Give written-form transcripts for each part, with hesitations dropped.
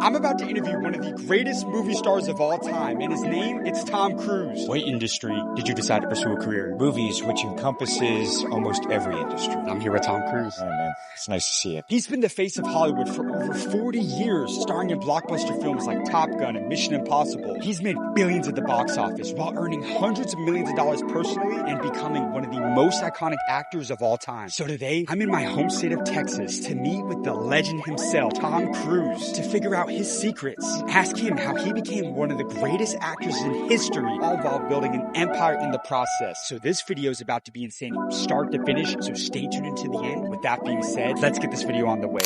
I'm about to interview one of the greatest movie stars of all time, and his name, it's Tom Cruise. What industry did you decide to pursue a career in? Movies, which encompasses almost every industry. I'm here with Tom Cruise. Oh, man. It's nice to see you. He's been the face of Hollywood for over 40 years, starring in blockbuster films like Top Gun and Mission Impossible. He's made billions at the box office while earning hundreds of millions of dollars personally and becoming one of the most iconic actors of all time. So today, I'm in my home state of Texas to meet with the legend himself, Tom Cruise, to figure out his secrets. Ask him how he became one of the greatest actors in history, all while building an empire in the process. So this video is about to be insane from start to finish, so stay tuned into the end. With that being said, let's get this video on the way.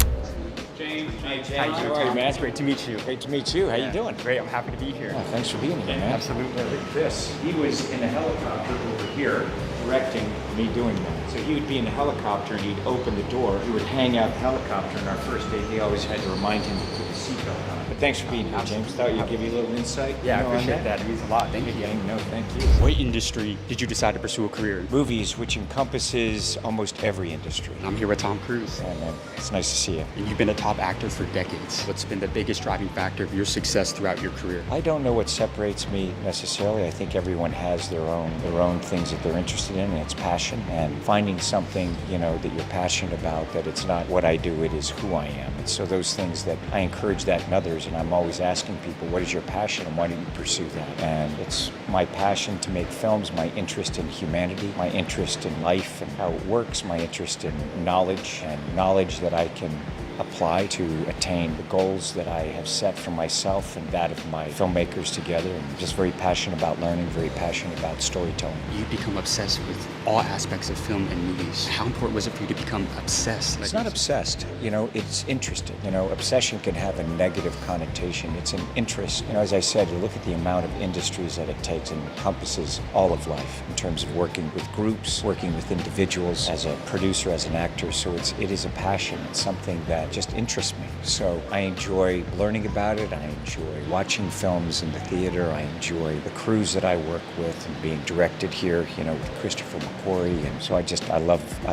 James. Hey, James. How are you, man? It's great to meet you. Great to meet you. How you doing? Great. I'm happy to be here. Oh, thanks for being here, man. Absolutely. Look at this. He was in a helicopter over here directing me doing that. So he would be in a helicopter and he'd open the door. He would hang out the helicopter, and our first date, he always had to remind him to put his seatbelt on. But thanks for being here, James. Thought you'd give you a little insight. Yeah, I on appreciate that. It means a lot. Thank you. No, thank you. What industry did you decide to pursue a career in? Movies, which encompasses almost every industry. I'm here with Tom Cruise. Yeah, man. It's nice to see you. And you've been a top actor for decades. What's been the biggest driving factor of your success throughout your career? I don't know what separates me necessarily. I think everyone has their own things that they're interested in, and it's passion. And finding something, that you're passionate about, that it's not what I do, it is who I am. And so those things that I encourage that in others, and I'm always asking people, what is your passion and why do you pursue that? And it's my passion to make films, my interest in humanity, my interest in life and how it works, my interest in knowledge, and knowledge that I can apply to attain the goals that I have set for myself and that of my filmmakers together. And just very passionate about learning, very passionate about storytelling. You become obsessed with all aspects of film and movies. How important was it for you to become obsessed? It's not obsessed, it's interested. Obsession can have a negative connotation. It's an interest. As I said, you look at the amount of industries that it takes and encompasses all of life in terms of working with groups, working with individuals, as a producer, as an actor. So it is a passion. It's something that just interests me. So I enjoy learning about it. I enjoy watching films in the theater. I enjoy the crews that I work with and being directed here, with Christopher McQuarrie. And so I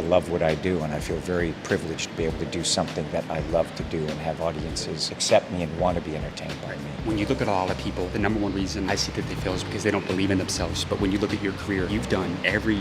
love what I do, and I feel very privileged to be able to do something that I love to do and have audiences accept me and want to be entertained by me. When you look at a lot of people, the number one reason I see that they fail is because they don't believe in themselves. But when you look at your career, you've done every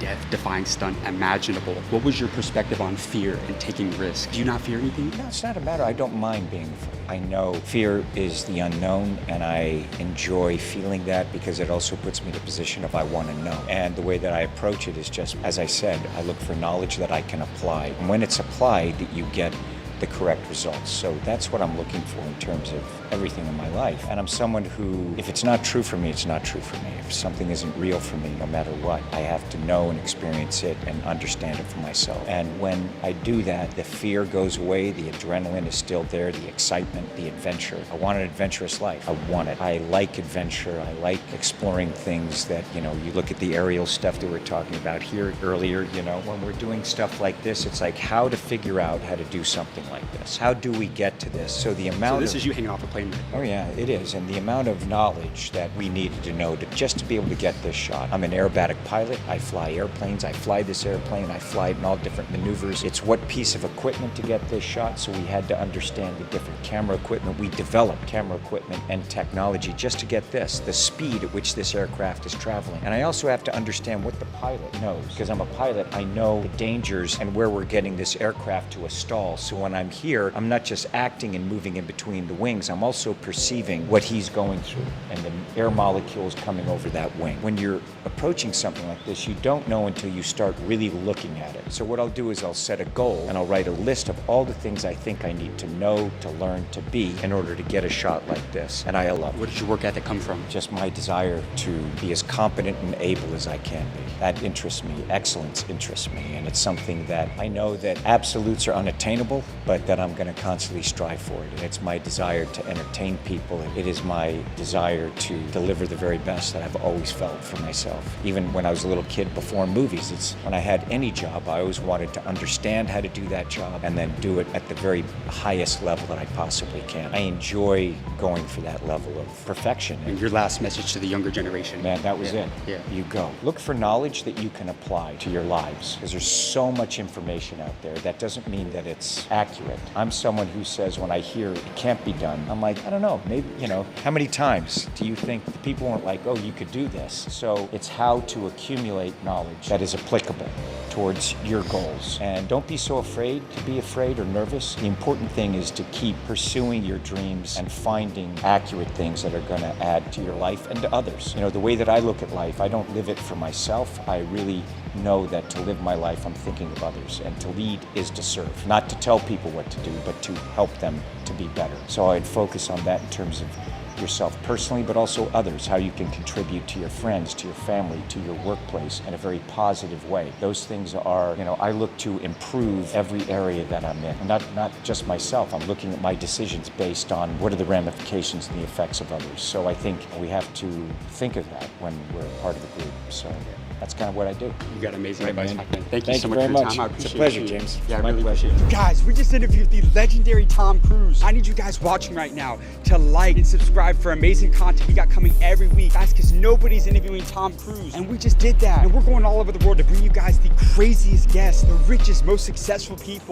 death-defying stunt imaginable. What was your perspective on fear and taking risks? Do you not fear anything? No, it's not a matter. I don't mind being afraid. I know fear is the unknown, and I enjoy feeling that because it also puts me in a position of I want to know. And the way that I approach it is just, as I said, I look for knowledge that I can apply. And when it's applied, you get the correct results. So that's what I'm looking for in terms of everything in my life. And I'm someone who, if it's not true for me, it's not true for me. If something isn't real for me, no matter what, I have to know and experience it and understand it for myself. And when I do that, the fear goes away, the adrenaline is still there, the excitement, the adventure. I want an adventurous life. I want it. I like adventure. I like exploring things that, you look at the aerial stuff that we're talking about here earlier, when we're doing stuff like this, it's like how to figure out how to do something like this. How do we get to this? So the amount this is you hanging off a plane. Oh yeah, it is. And the amount of knowledge that we needed to know just to be able to get this shot. I'm an aerobatic pilot. I fly airplanes. I fly this airplane. I fly it in all different maneuvers. It's what piece of equipment to get this shot. So we had to understand the different camera equipment. We developed camera equipment and technology just to get this, the speed at which this aircraft is traveling. And I also have to understand what the pilot knows. Because I'm a pilot, I know the dangers and where we're getting this aircraft to a stall. So when I'm here, I'm not just acting and moving in between the wings. I'm also perceiving what he's going through and the air molecules coming over that wing. When you're approaching something like this, you don't know until you start really looking at it. So what I'll do is I'll set a goal and I'll write a list of all the things I think I need to know, to learn, to be in order to get a shot like this. And I love it. Where did your work ethic come from? Just my desire to be as competent and able as I can be. That interests me. Excellence interests me. And it's something that I know that absolutes are unattainable, but that I'm going to constantly strive for it. And it's my desire to entertain people. It is my desire to deliver the very best that I've always felt for myself. Even when I was a little kid before movies, it's when I had any job, I always wanted to understand how to do that job and then do it at the very highest level that I possibly can. I enjoy going for that level of perfection. And your last message to the younger generation? Man, that was it. Yeah. You go. Look for knowledge that you can apply to your lives because there's so much information out there. That doesn't mean that it's accurate accurate. I'm someone who says when I hear it can't be done, I'm like, I don't know, maybe, how many times do you think the people weren't like, oh, you could do this? So it's how to accumulate knowledge that is applicable towards your goals. And don't be so afraid to be afraid or nervous. The important thing is to keep pursuing your dreams and finding accurate things that are going to add to your life and to others. The way that I look at life, I don't live it for myself. I really know that to live my life, I'm thinking of others. And to lead is to serve. Not to tell people what to do, but to help them to be better. So I'd focus on that in terms of yourself personally, but also others, how you can contribute to your friends, to your family, to your workplace in a very positive way. Those things are, I look to improve every area that I'm in. Not just myself, I'm looking at my decisions based on what are the ramifications and the effects of others. So I think we have to think of that when we're part of the group. So that's kind of what I do. You got amazing advice, my friend. Thank you so much for your time. I It's a pleasure, James. Yeah, my really pleasure. Guys, we just interviewed the legendary Tom Cruise. I need you guys watching right now to like and subscribe for amazing content we got coming every week. Guys, because nobody's interviewing Tom Cruise. And we just did that. And we're going all over the world to bring you guys the craziest guests, the richest, most successful people.